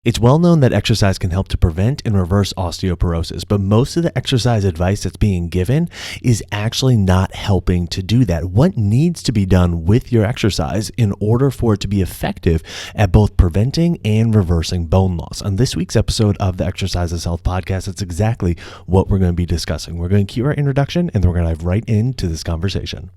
It's well known that exercise can help to prevent and reverse osteoporosis, but most of the exercise advice that's being given is actually not helping to do that. What needs to be done with your exercise in order for it to be effective at both preventing and reversing bone loss? On this week's episode of the Exercise is Health podcast, that's exactly what we're going to be discussing. We're going to keep our introduction and then we're going to dive right into this conversation.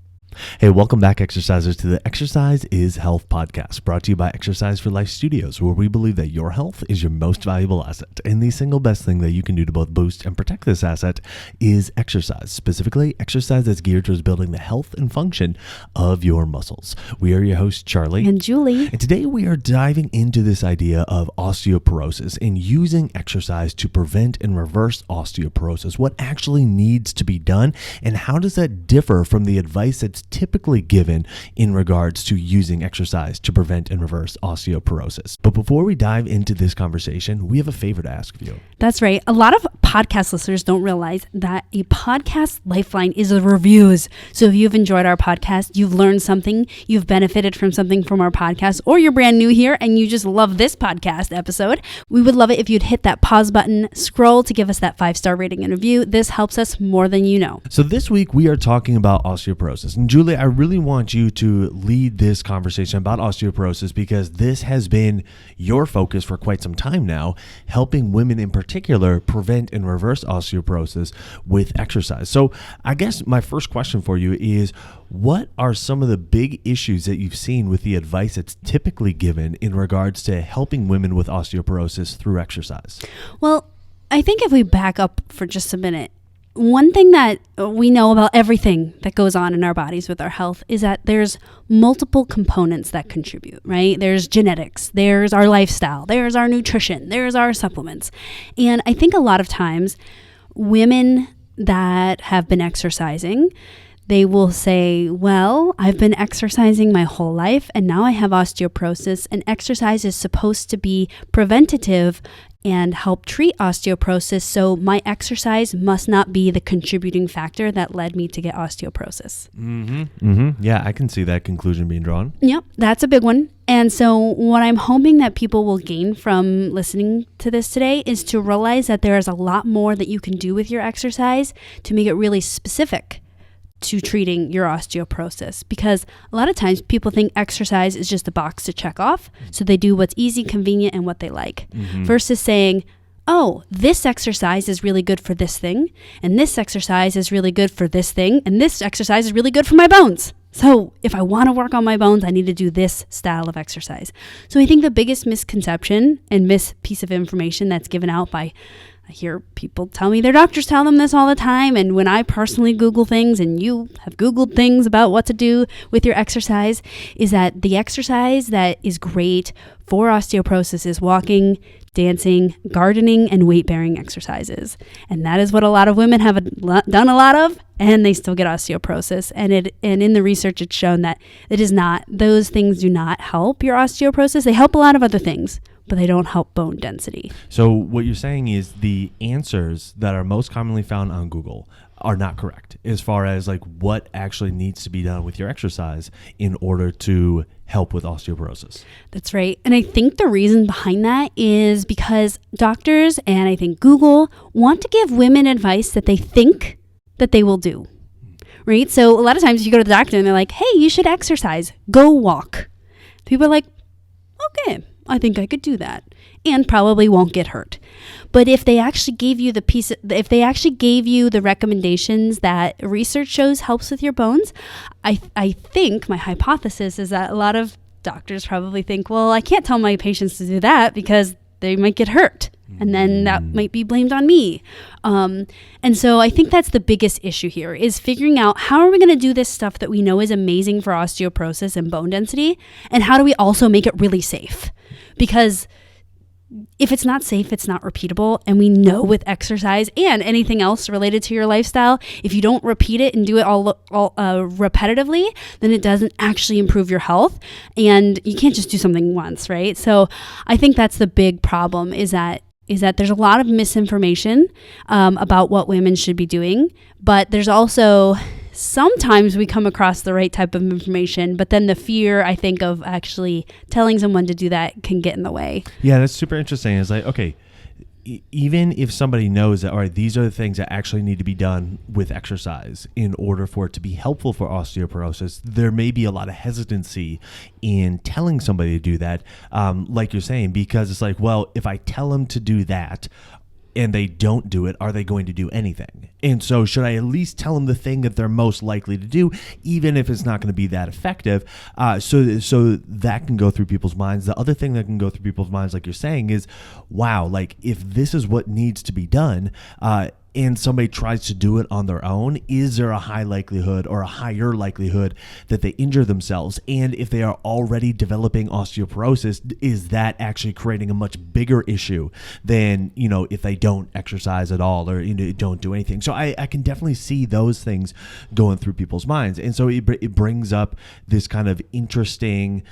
Hey, welcome back, exercisers, to the Exercise is Health podcast, brought to you by Exercise for Life Studios, where we believe that your health is your most valuable asset. And the single best thing that you can do to both boost and protect this asset is exercise, specifically exercise that's geared towards building the health and function of your muscles. We are your hosts, Charlie and Julie. And today we are diving into this idea of osteoporosis and using exercise to prevent and reverse osteoporosis. What actually needs to be done, and how does that differ from the advice that's typically given in regards to using exercise to prevent and reverse osteoporosis. But before we dive into this conversation, we have a favor to ask of you. That's right. A lot of podcast listeners don't realize that a podcast lifeline is the reviews. So if you've enjoyed our podcast, you've learned something, you've benefited from something from our podcast, or you're brand new here and you just love this podcast episode, we would love it if you'd hit that pause button, scroll to give us that 5-star rating and review. This helps us more than you know. So this week we are talking about osteoporosis. And Julie, I really want you to lead this conversation about osteoporosis because this has been your focus for quite some time now, helping women in particular prevent and reverse osteoporosis with exercise. So I guess my first question for you is, what are some of the big issues that you've seen with the advice that's typically given in regards to helping women with osteoporosis through exercise? Well, I think if we back up for just a minute, one thing that we know about everything that goes on in our bodies with our health is that there's multiple components that contribute, right? There's genetics, there's our lifestyle, there's our nutrition, there's our supplements. And I think a lot of times women that have been exercising, they will say, well, I've been exercising my whole life and now I have osteoporosis, and exercise is supposed to be preventative and help treat osteoporosis, so my exercise must not be the contributing factor that led me to get osteoporosis. Yeah, I can see that conclusion being drawn. Yep, that's a big one. And so what I'm hoping that people will gain from listening to this today is to realize that there is a lot more that you can do with your exercise to make it really specific to treating your osteoporosis, because a lot of times people think exercise is just a box to check off. So they do what's easy, convenient, and what they like, versus saying, oh, this exercise is really good for this thing, and this exercise is really good for this thing, and this exercise is really good for my bones. So if I want to work on my bones, I need to do this style of exercise. So I think the biggest misconception and piece of information that's given out by, I hear people tell me their doctors tell them this all the time, and when I personally Google things, and you have Googled things about what to do with your exercise, is that the exercise that is great for osteoporosis is walking, dancing, gardening, and weight-bearing exercises. And that is what a lot of women have done a lot of, and they still get osteoporosis. And in the research, it's shown that those things do not help your osteoporosis. They help a lot of other things, but they don't help bone density. So what you're saying is the answers that are most commonly found on Google are not correct as far as like what actually needs to be done with your exercise in order to help with osteoporosis. That's right. And I think the reason behind that is because doctors and I think Google want to give women advice that they think that they will do, right? So a lot of times if you go to the doctor and they're like, hey, you should exercise, go walk. People are like, okay, I think I could do that and probably won't get hurt. But if they actually gave you the recommendations that research shows helps with your bones, I think my hypothesis is that a lot of doctors probably think, well, I can't tell my patients to do that because they might get hurt. And then that might be blamed on me. And so I think that's the biggest issue here, is figuring out how are we going to do this stuff that we know is amazing for osteoporosis and bone density, and how do we also make it really safe? Because if it's not safe, it's not repeatable. And we know with exercise and anything else related to your lifestyle, if you don't repeat it and do it all repetitively, then it doesn't actually improve your health. And you can't just do something once, right? So I think that's the big problem, is that there's a lot of misinformation about what women should be doing, but there's also sometimes we come across the right type of information, but then the fear, I think, of actually telling someone to do that can get in the way. Yeah, that's super interesting. It's like, okay, even if somebody knows that, all right, these are the things that actually need to be done with exercise in order for it to be helpful for osteoporosis, there may be a lot of hesitancy in telling somebody to do that, like you're saying, because it's like, well, if I tell them to do that and they don't do it, are they going to do anything? And so should I at least tell them the thing that they're most likely to do, even if it's not going to be that effective? So that can go through people's minds. The other thing that can go through people's minds, like you're saying, is, wow, like if this is what needs to be done, and somebody tries to do it on their own, is there a high likelihood or a higher likelihood that they injure themselves? And if they are already developing osteoporosis, is that actually creating a much bigger issue than, if they don't exercise at all or don't do anything? So I can definitely see those things going through people's minds. And so it brings up this kind of interesting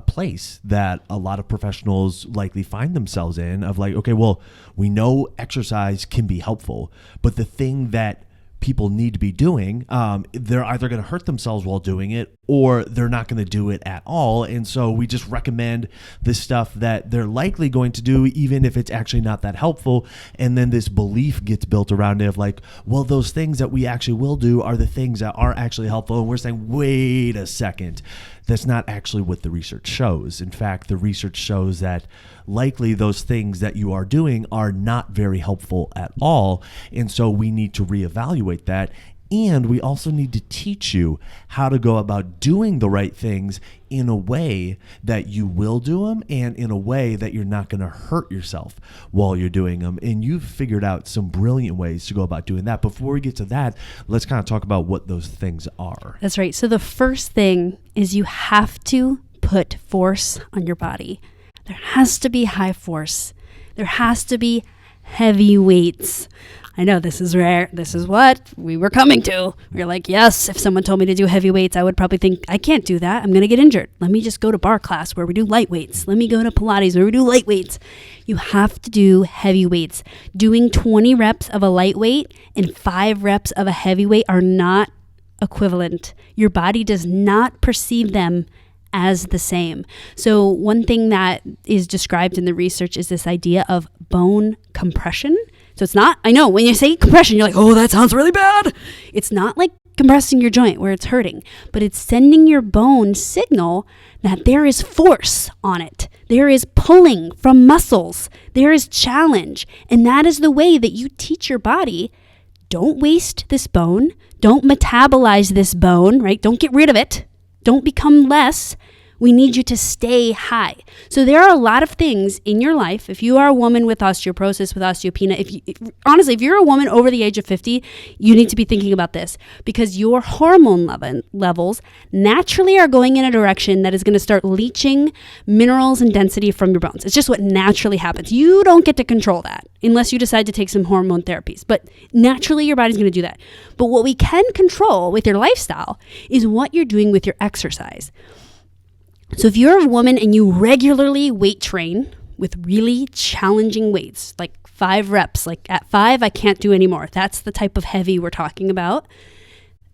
place that a lot of professionals likely find themselves in, of like, okay, well, we know exercise can be helpful, but the thing that people need to be doing, they're either going to hurt themselves while doing it, or they're not going to do it at all. And so we just recommend the stuff that they're likely going to do, even if it's actually not that helpful. And then this belief gets built around it of like, well, those things that we actually will do are the things that are actually helpful. And we're saying, wait a second, that's not actually what the research shows. In fact, the research shows that likely those things that you are doing are not very helpful at all. And so we need to reevaluate that. And we also need to teach you how to go about doing the right things in a way that you will do them, and in a way that you're not going to hurt yourself while you're doing them. And you've figured out some brilliant ways to go about doing that. Before we get to that, let's kind of talk about what those things are. That's right. So the first thing is you have to put force on your body. There has to be high force. There has to be heavy weights. I know this is rare. This is what we were coming to. We're like, yes, if someone told me to do heavy weights, I would probably think, I can't do that. I'm going to get injured. Let me just go to bar class where we do light weights. Let me go to Pilates where we do light weights. You have to do heavy weights. Doing 20 reps of a lightweight and 5 reps of a heavyweight are not equivalent. Your body does not perceive them as the same. So one thing that is described in the research is this idea of bone compression. So it's not, I know when you say compression, you're like, oh, that sounds really bad. It's not like compressing your joint where it's hurting, but it's sending your bone signal that there is force on it. There is pulling from muscles. There is challenge. And that is the way that you teach your body, don't waste this bone. Don't metabolize this bone, right? Don't get rid of it. Don't become less. We need you to stay high. So there are a lot of things in your life. If you are a woman with osteoporosis, with osteopenia, honestly, if you're a woman over the age of 50, you need to be thinking about this, because your hormone levels naturally are going in a direction that is going to start leaching minerals and density from your bones. It's just what naturally happens. You don't get to control that unless you decide to take some hormone therapies. But naturally, your body's going to do that. But what we can control with your lifestyle is what you're doing with your exercise. So if you're a woman and you regularly weight train with really challenging weights, like 5 reps, like at 5, I can't do anymore. That's the type of heavy we're talking about.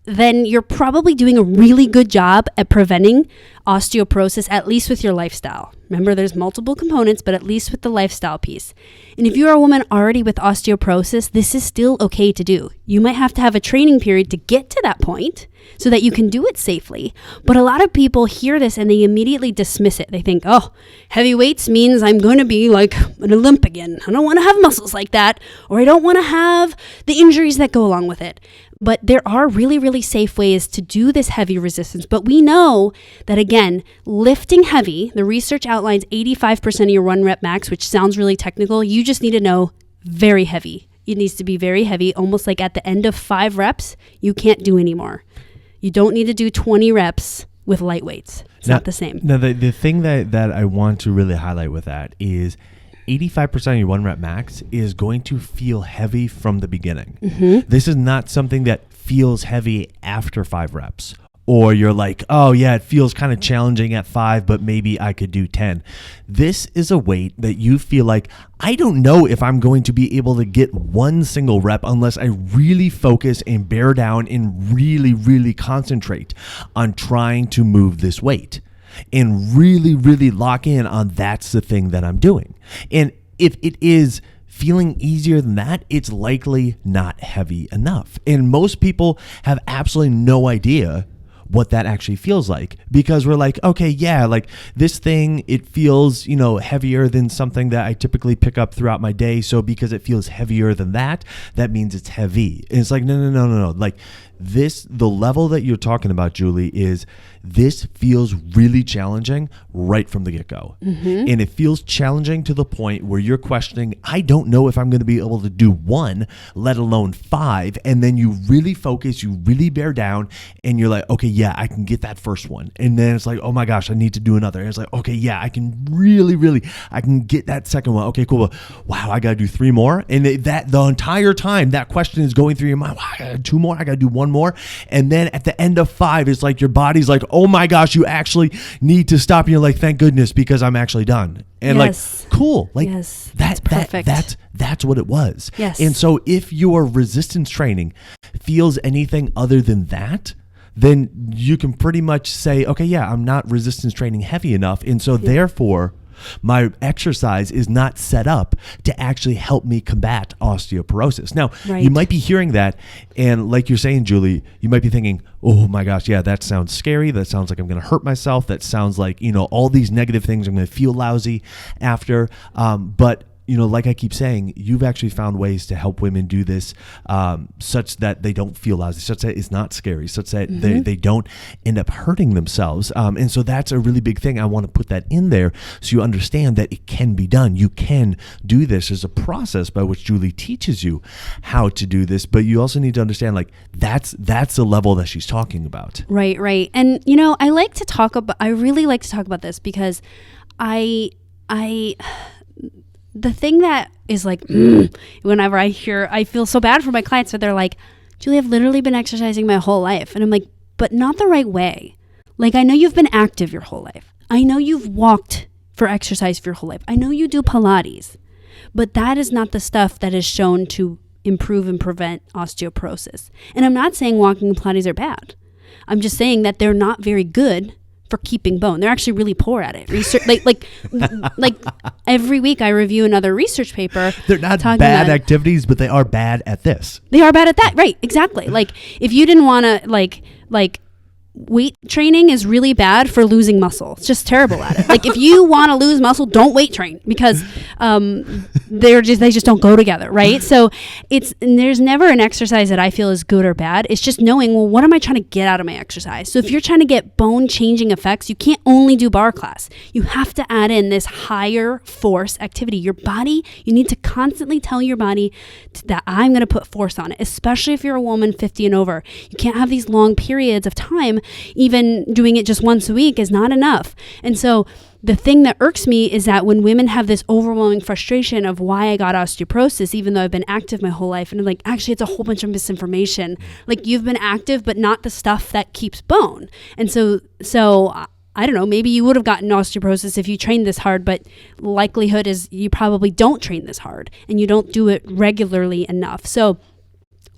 Then you're probably doing a really good job at preventing osteoporosis, at least with your lifestyle. Remember, there's multiple components, but at least with the lifestyle piece. And if you're a woman already with osteoporosis, this is still okay to do. You might have to have a training period to get to that point so that you can do it safely. But a lot of people hear this and they immediately dismiss it. They think, oh, heavy weights means I'm going to be like an Olympian. I don't want to have muscles like that, or I don't want to have the injuries that go along with it. But there are really, really safe ways to do this heavy resistance. But we know that, again, lifting heavy, the research outlines 85% of your 1 rep max, which sounds really technical. You just need to know very heavy. It needs to be very heavy, almost like at the end of 5 reps, you can't do anymore. You don't need to do 20 reps with light weights. It's not the same. Now, the thing that I want to really highlight with that is 85% of your 1 rep max is going to feel heavy from the beginning. Mm-hmm. This is not something that feels heavy after 5 reps. or you're like, oh yeah, it feels kind of challenging at 5, but maybe I could do 10. This is a weight that you feel like, I don't know if I'm going to be able to get one single rep unless I really focus and bear down and really, really concentrate on trying to move this weight and really, really lock in on that's the thing that I'm doing. And if it is feeling easier than that, it's likely not heavy enough. And most people have absolutely no idea what that actually feels like, because we're like, okay, yeah, like this thing, it feels, heavier than something that I typically pick up throughout my day. So because it feels heavier than that means it's heavy. And it's like, no. Like this, the level that you're talking about, Julie, is this feels really challenging right from the get-go. Mm-hmm. And it feels challenging to the point where you're questioning, I don't know if I'm going to be able to do 1, let alone 5. And then you really focus, you really bear down, and you're like, okay, yeah, I can get that first one. And then it's like, oh my gosh, I need to do another. And it's like, okay, yeah, I can I can get that second one. Okay, cool. Wow, I got to do 3 more. And that the entire time that question is going through your mind, wow, I got to do 2 more. I got to do 1 more. And then at the end of 5, it's like your body's like, oh my gosh, you actually need to stop. And you're like, thank goodness, because I'm actually done. And yes. Like, cool. Like yes. That's perfect. That's what it was. Yes. And so if your resistance training feels anything other than that, then you can pretty much say, okay, yeah, I'm not resistance training heavy enough. And so therefore, my exercise is not set up to actually help me combat osteoporosis. Now, You might be hearing that, and like you're saying, Julie, you might be thinking, oh my gosh, yeah, that sounds scary. That sounds like I'm going to hurt myself. That sounds like, all these negative things. I'm going to feel lousy after. But like I keep saying, you've actually found ways to help women do this such that they don't feel lousy, such that it's not scary, such that they don't end up hurting themselves. And so that's a really big thing. I want to put that in there so you understand that it can be done. You can do this. There's a process by which Julie teaches you how to do this, but you also need to understand like that's the level that she's talking about. Right. And I really like to talk about this because the thing that is like, whenever I feel so bad for my clients, but they're like, Julie, I've literally been exercising my whole life. And I'm like, but not the right way. Like, I know you've been active your whole life. I know you've walked for exercise for your whole life. I know you do Pilates, but that is not the stuff that is shown to improve and prevent osteoporosis. And I'm not saying walking and Pilates are bad. I'm just saying that they're not very good for keeping bone. They're actually really poor at it. Research, like every week I review another research paper. They're not bad activities, but they are bad at this. They are bad at that, right? Exactly. Like if you didn't want to, like weight training is really bad for losing muscle. It's just terrible at it. Like if you want to lose muscle, don't weight train because they just don't go together, right? So there's never an exercise that I feel is good or bad. It's just knowing, well, what am I trying to get out of my exercise? So if you're trying to get bone changing effects, you can't only do bar class. You have to add in this higher force activity. Your body, you need to constantly tell your body that I'm going to put force on it, especially if you're a woman 50 and over. You can't have these long periods of time. Even doing it just once a week is not enough. And so the thing that irks me is that when women have this overwhelming frustration of why I got osteoporosis, even though I've been active my whole life, and I'm like, actually, it's a whole bunch of misinformation. Like you've been active, but not the stuff that keeps bone. And so I don't know, maybe you would have gotten osteoporosis if you trained this hard, but likelihood is you probably don't train this hard and you don't do it regularly enough. So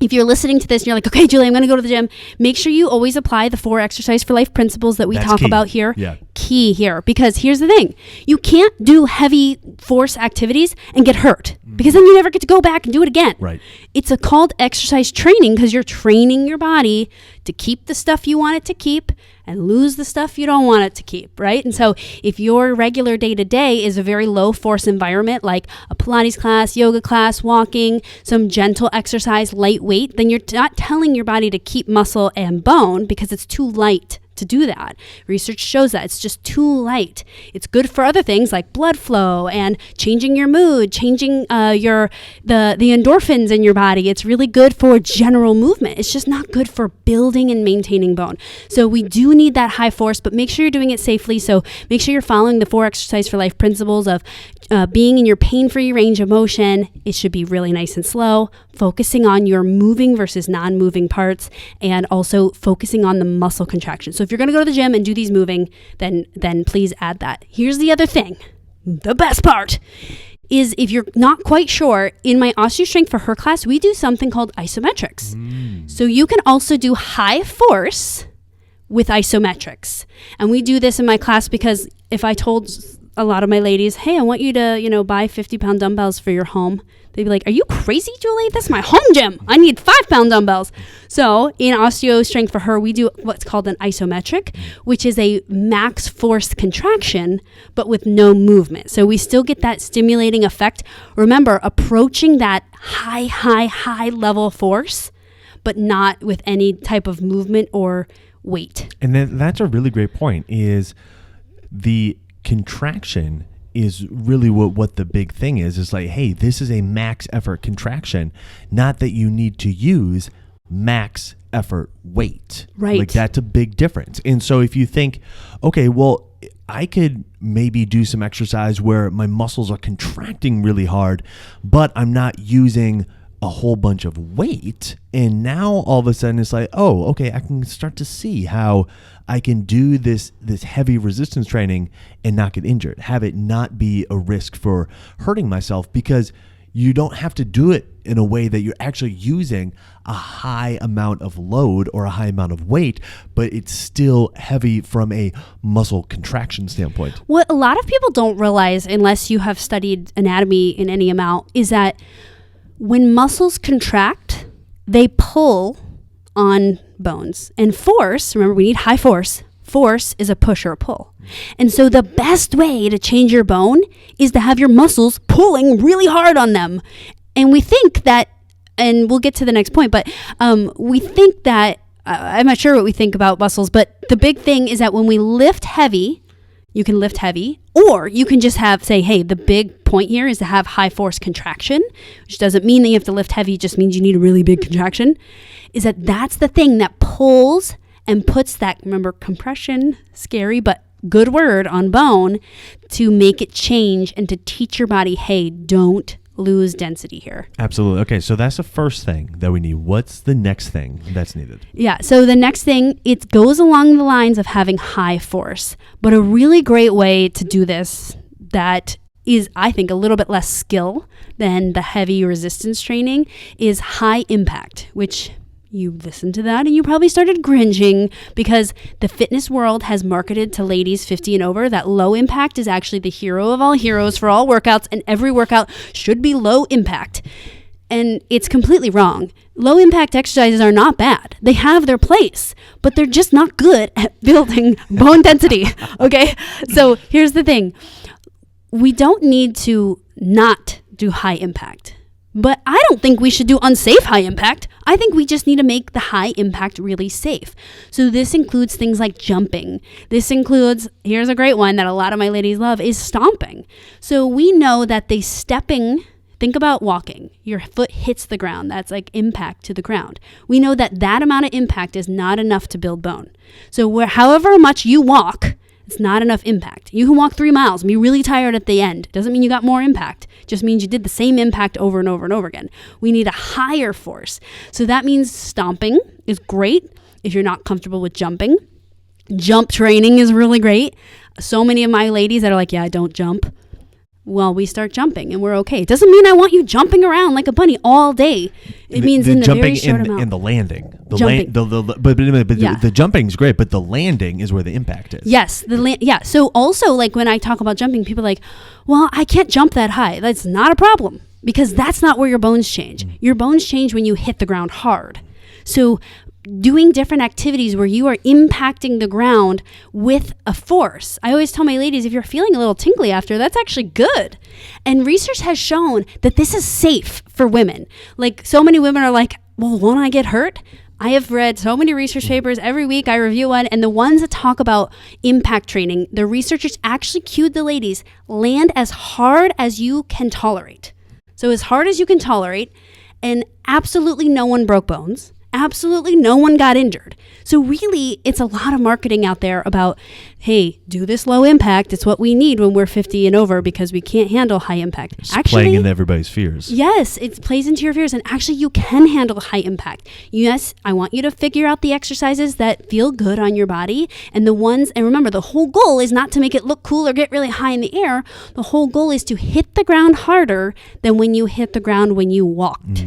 if you're listening to this and you're like, okay, Julie, I'm going to go to the gym, make sure you always apply the 4 Exercise for Life principles that we talk about here. Yeah. Key here, because here's the thing. You can't do heavy force activities and get hurt because then you never get to go back and do it again. Right. It's called exercise training because you're training your body to keep the stuff you want it to keep and lose the stuff you don't want it to keep, right? And so if your regular day-to-day is a very low force environment, like a Pilates class, yoga class, walking, some gentle exercise, lightweight, then you're not telling your body to keep muscle and bone because it's too light to do that. Research shows that it's just too light. It's good for other things like blood flow and changing your mood, changing the endorphins in your body. It's really good for general movement. It's just not good for building and maintaining bone. So we do need that high force, but make sure you're doing it safely. So make sure you're following the 4 Exercise for Life principles of being in your pain-free range of motion. It should be really nice and slow, focusing on your moving versus non-moving parts, and also focusing on the muscle contraction. So if you're going to go to the gym and do these moving, then please add that. Here's the other thing. The best part is if you're not quite sure, in my OsteoStrength For Her class, we do something called isometrics. So you can also do high force with isometrics. And we do this in my class because if I told a lot of my ladies, hey, I want you to, buy 50-pound dumbbells for your home, they'd be like, are you crazy, Julie? That's my home gym. I need 5-pound dumbbells. So in OsteoStrength For Her, we do what's called an isometric, which is a max force contraction, but with no movement. So we still get that stimulating effect. Remember, approaching that high level force, but not with any type of movement or weight. And then that's a really great point, is the contraction is really what the big thing is like, hey, this is a max effort contraction, not that you need to use max effort weight. Right. Like that's a big difference. And so if you think, okay, well, I could maybe do some exercise where my muscles are contracting really hard, but I'm not using a whole bunch of weight. And now all of a sudden it's like, oh, okay, I can start to see how I can do this heavy resistance training and not get injured, have it not be a risk for hurting myself, because you don't have to do it in a way that you're actually using a high amount of load or a high amount of weight, but it's still heavy from a muscle contraction standpoint. What a lot of people don't realize, unless you have studied anatomy in any amount, is that when muscles contract, they pull on bones. And force, remember, we need high force. Force is a push or a pull. And so the best way to change your bone is to have your muscles pulling really hard on them. And we think that, and we'll get to the next point, but we think that, I'm not sure what we think about muscles, but the big thing is that when we lift heavy, you can lift heavy, or you can just say, hey, the big point here is to have high force contraction, which doesn't mean that you have to lift heavy, it just means you need a really big contraction, is that's the thing that pulls and puts that, remember, compression, scary, but good word, on bone to make it change and to teach your body, hey, don't lose density here. Absolutely. Okay, so that's the first thing that we need. What's the next thing that's needed? Yeah, so the next thing, it goes along the lines of having high force, but a really great way to do this that is, I think, a little bit less skill than the heavy resistance training is high impact, which you listened to that and you probably started cringing, because the fitness world has marketed to ladies 50 and over that low impact is actually the hero of all heroes for all workouts, and every workout should be low impact. And it's completely wrong. Low impact exercises are not bad. They have their place, but they're just not good at building bone density. Okay? So here's the thing. We don't need to not do high impact. But I don't think we should do unsafe high impact. I think we just need to make the high impact really safe. So this includes things like jumping. This includes, here's a great one that a lot of my ladies love, is stomping. So we know that think about walking. Your foot hits the ground. That's like impact to the ground. We know that amount of impact is not enough to build bone. So however much you walk, it's not enough impact. You can walk 3 miles and be really tired at the end. Doesn't mean you got more impact. Just means you did the same impact over and over and over again. We need a higher force. So that means stomping is great if you're not comfortable with jumping. Jump training is really great. So many of my ladies that are like, yeah, I don't jump. Well, we start jumping and we're okay. It doesn't mean I want you jumping around like a bunny all day. It means in a very short amount. And the landing. But Yeah. the jumping's great, but the landing is where the impact is. Yes. So also, like, when I talk about jumping, people are like, well, I can't jump that high. That's not a problem, because that's not where your bones change. Your bones change when you hit the ground hard. So doing different activities where you are impacting the ground with a force. I always tell my ladies, if you're feeling a little tingly after, that's actually good. And research has shown that this is safe for women. Like, so many women are like, well, won't I get hurt? I have read so many research papers. Every week I review one, and the ones that talk about impact training, the researchers actually cued the ladies, land as hard as you can tolerate. So as hard as you can tolerate, and absolutely no one broke bones. Absolutely no one got injured. So really, it's a lot of marketing out there about, hey, do this low impact. It's what we need when we're 50 and over because we can't handle high impact. It's playing into everybody's fears. Yes, it plays into your fears. And actually, you can handle high impact. Yes, I want you to figure out the exercises that feel good on your body. And remember, the whole goal is not to make it look cool or get really high in the air. The whole goal is to hit the ground harder than when you hit the ground when you walked.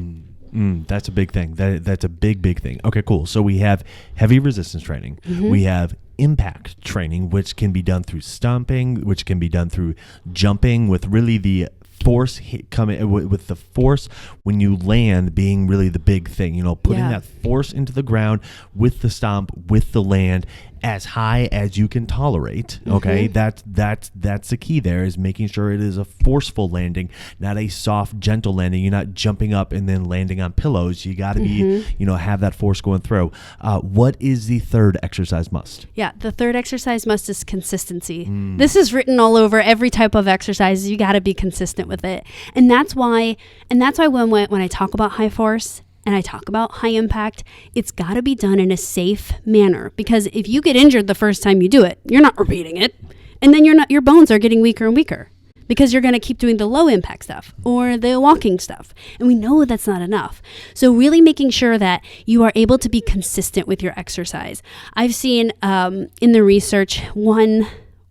That's a big thing. That's a big thing. Okay, cool. So we have heavy resistance training. Mm-hmm. We have impact training, which can be done through stomping, which can be done through jumping, with really the force coming with the force when you land being really the big thing. Putting that force into the ground with the stomp, with the land as high as you can tolerate. Okay, mm-hmm. That's the key. There is making sure it is a forceful landing, not a soft, gentle landing. You're not jumping up and then landing on pillows. You got to be, have that force going through. What is the third exercise must? Yeah, the third exercise must is consistency. This is written all over every type of exercise. You got to be consistent with it, and that's why when I talk about high force and I talk about high impact, it's got to be done in a safe manner, because if you get injured the first time you do it, you're not repeating it. And then your bones are getting weaker and weaker because you're going to keep doing the low impact stuff or the walking stuff. And we know that's not enough. So really making sure that you are able to be consistent with your exercise. I've seen in the research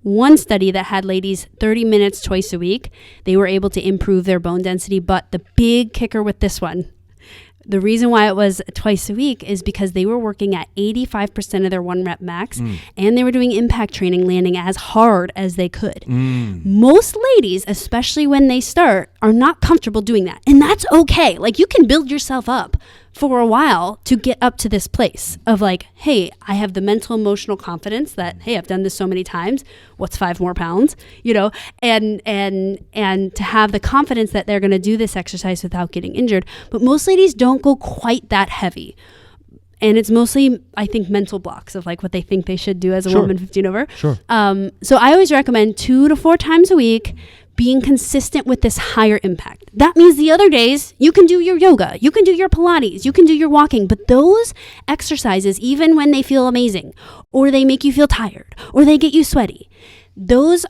one study that had ladies 30 minutes twice a week, they were able to improve their bone density. But the big kicker with this one, the reason why it was twice a week is because they were working at 85% of their 1 rep max, and they were doing impact training, landing as hard as they could. Most ladies, especially when they start, are not comfortable doing that. And that's okay. Like, you can build yourself up for a while to get up to this place of like, hey, I have the mental, emotional confidence that, hey, I've done this so many times. What's 5 more pounds? And to have the confidence that they're going to do this exercise without getting injured. But most ladies don't go quite that heavy. And it's mostly, I think, mental blocks of like what they think they should do as a woman 15 over. Sure. So I always recommend 2 to 4 times a week, being consistent with this higher impact. That means the other days you can do your yoga, you can do your Pilates, you can do your walking, but those exercises, even when they feel amazing or they make you feel tired or they get you sweaty, those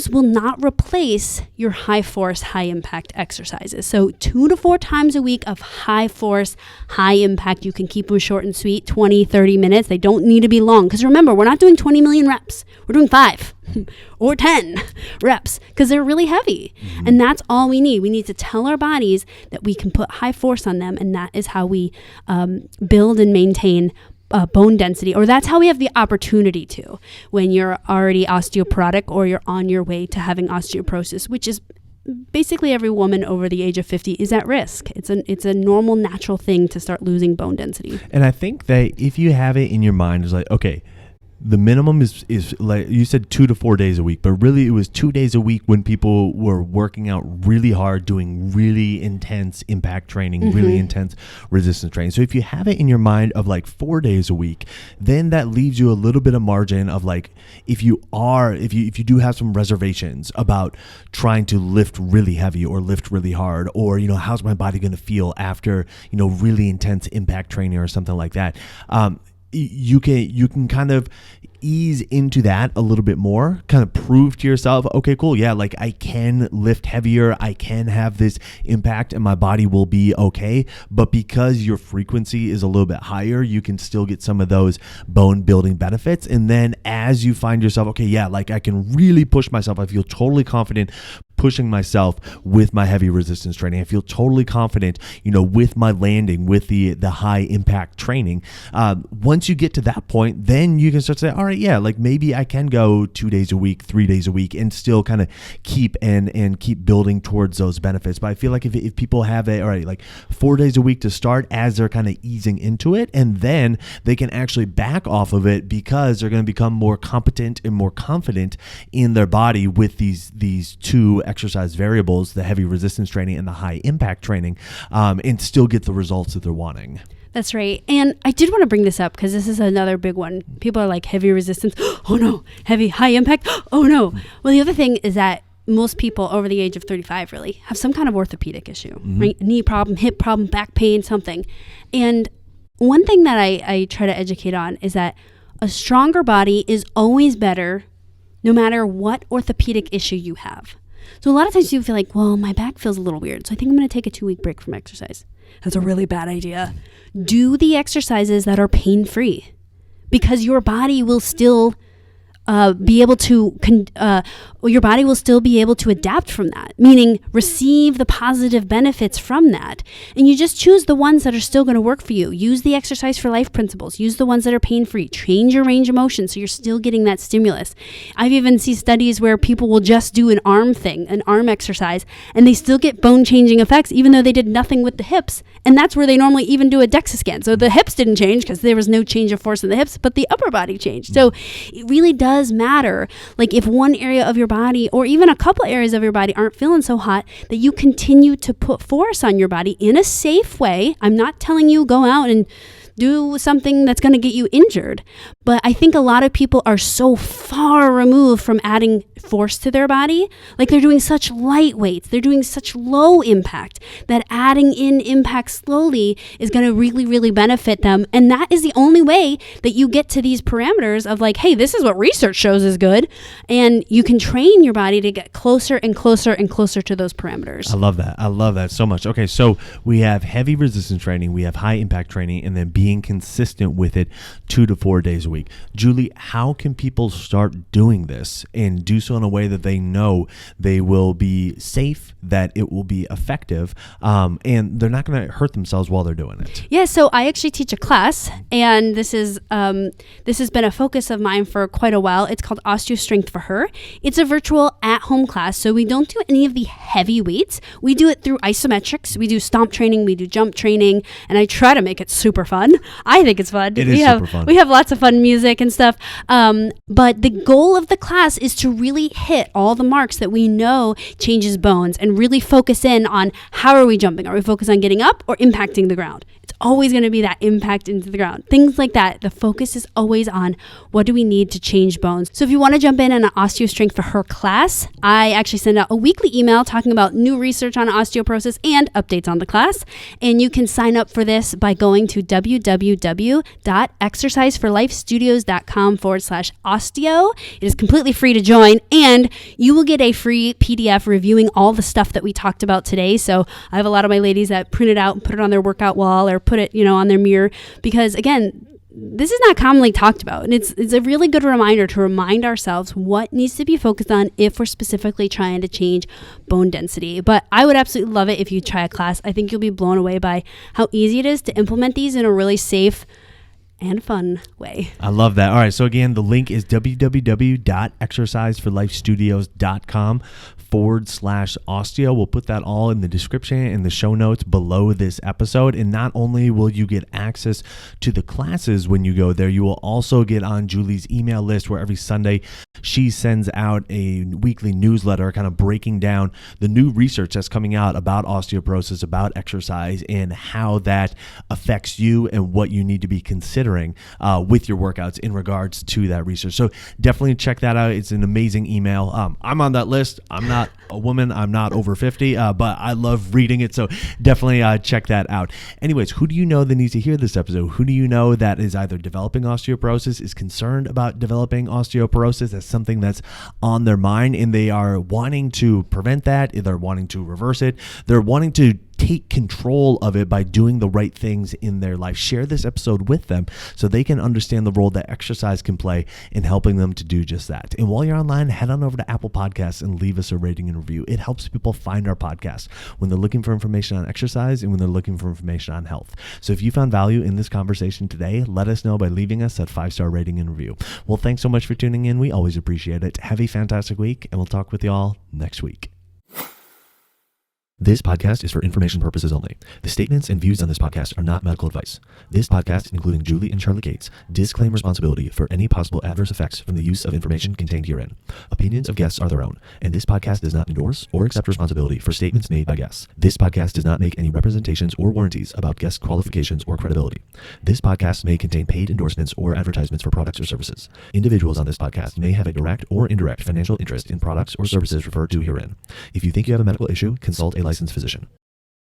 will not replace your high force, high impact exercises. So 2 to 4 times a week of high force, high impact. You can keep them short and sweet, 20, 30 minutes. They don't need to be long. Because remember, we're not doing 20 million reps. We're doing 5 or 10 reps because they're really heavy. And that's all we need. We need to tell our bodies that we can put high force on them. And that is how we build and maintain bone density, or that's how we have the opportunity to when you're already osteoporotic or you're on your way to having osteoporosis, which is basically every woman over the age of 50 is at risk. It's a normal, natural thing to start losing bone density. And I think that if you have it in your mind, it's like, okay, the minimum is like you said, 2 to 4 days a week, but really it was 2 days a week when people were working out really hard, doing really intense impact training, really intense resistance training. So if you have it in your mind of like 4 days a week, then that leaves you a little bit of margin of like, if you do have some reservations about trying to lift really heavy or lift really hard, or, how's my body going to feel after, really intense impact training or something like that. You can kind of ease into that a little bit more, kind of prove to yourself, okay, cool. Yeah, like I can lift heavier. I can have this impact and my body will be okay. But because your frequency is a little bit higher, you can still get some of those bone building benefits. And then as you find yourself, okay, yeah, like I can really push myself. I feel totally confident pushing myself with my heavy resistance training. I feel totally confident, with my landing, with the high impact training. Once you get to that point, then you can start to say, all right, yeah, like maybe I can go 2 days a week, 3 days a week, and still kind of keep building towards those benefits. But I feel like if people have all right, like 4 days a week to start as they're kind of easing into it, and then they can actually back off of it because they're going to become more competent and more confident in their body with these 2 exercise variables, the heavy resistance training and the high impact training, and still get the results that they're wanting. That's right. And I did want to bring this up because this is another big one. People are like, heavy resistance. Oh no. Heavy, high impact. Oh no. Well, the other thing is that most people over the age of 35 really have some kind of orthopedic issue, right? Knee problem, hip problem, back pain, something. And one thing that I try to educate on is that a stronger body is always better no matter what orthopedic issue you have. So a lot of times you feel like, well, my back feels a little weird, so I think I'm going to take a 2-week break from exercise. That's a really bad idea. Do the exercises that are pain-free, because your body will still be able to adapt from that, meaning receive the positive benefits from that. And you just choose the ones that are still going to work for you. Use the exercise for life principles. Use the ones that are pain-free. Change your range of motion so you're still getting that stimulus. I've even seen studies where people will just do an arm exercise, and they still get bone-changing effects even though they did nothing with the hips. And that's where they normally even do a DEXA scan. So the hips didn't change because there was no change of force in the hips, but the upper body changed. So it really does matter. Like if one area of your body or even a couple areas of your body aren't feeling so hot, that you continue to put force on your body in a safe way. I'm not telling you go out and do something that's going to get you injured. But I think a lot of people are so far removed from adding force to their body. Like they're doing such light weights, they're doing such low impact, that adding in impact slowly is going to really, really benefit them. And that is the only way that you get to these parameters of like, hey, this is what research shows is good. And you can train your body to get closer and closer and closer to those parameters. I love that. I love that so much. Okay, so we have heavy resistance training, we have high impact training, and then being consistent with it 2 to 4 days a week. Julie, how can people start doing this and do so in a way that they know they will be safe, that it will be effective, and they're not going to hurt themselves while they're doing it? Yeah, so I actually teach a class, and this has been a focus of mine for quite a while. It's called OsteoStrength For Her. It's a virtual at-home class, so we don't do any of the heavy weights. We do it through isometrics. We do stomp training, we do jump training, and I try to make it super fun. I think it's fun. It is super fun. We have lots of fun music and stuff. But the goal of the class is to really hit all the marks that we know changes bones and really focus in on how are we jumping? Are we focused on getting up or impacting the ground? It's always going to be that impact into the ground. Things like that. The focus is always on what do we need to change bones. So if you want to jump in on an OsteoStrength For Her class, I actually send out a weekly email talking about new research on osteoporosis and updates on the class. And you can sign up for this by going to www.exerciseforlifestudios.com/osteo. It is completely free to join, and you will get a free PDF reviewing all the stuff that we talked about today. So I have a lot of my ladies that print it out and put it on their workout wall or put it, on their mirror, because again, this is not commonly talked about. And it's a really good reminder to remind ourselves what needs to be focused on if we're specifically trying to change bone density. But I would absolutely love it if you try a class. I think you'll be blown away by how easy it is to implement these in a really safe and fun way. I love that. All right. So again, the link is www.exerciseforlifestudios.com/osteo. We'll put that all in the description and the show notes below this episode. And not only will you get access to the classes when you go there, you will also get on Julie's email list, where every Sunday she sends out a weekly newsletter kind of breaking down the new research that's coming out about osteoporosis, about exercise, and how that affects you and what you need to be considering with your workouts in regards to that research. So definitely check that out. It's an amazing email. I'm on that list. I'm not a woman. I'm not over 50, but I love reading it. So definitely check that out. Anyways, who do you know that needs to hear this episode? Who do you know that is either developing osteoporosis, is concerned about developing osteoporosis? That's something that's on their mind, and they are wanting to prevent that. They're wanting to reverse it. They're wanting to take control of it by doing the right things in their life. Share this episode with them so they can understand the role that exercise can play in helping them to do just that. And while you're online, head on over to Apple Podcasts and leave us a rating and review. It helps people find our podcast when they're looking for information on exercise and when they're looking for information on health. So if you found value in this conversation today, let us know by leaving us that 5-star rating and review. Well, thanks so much for tuning in. We always appreciate it. Have a fantastic week, and we'll talk with you all next week. This podcast is for information purposes only. The statements and views on this podcast are not medical advice. This podcast, including Julie and Charlie Gates, disclaim responsibility for any possible adverse effects from the use of information contained herein. Opinions of guests are their own, and this podcast does not endorse or accept responsibility for statements made by guests. This podcast does not make any representations or warranties about guest qualifications or credibility. This podcast may contain paid endorsements or advertisements for products or services. Individuals on this podcast may have a direct or indirect financial interest in products or services referred to herein. If you think you have a medical issue, consult a licensed physician.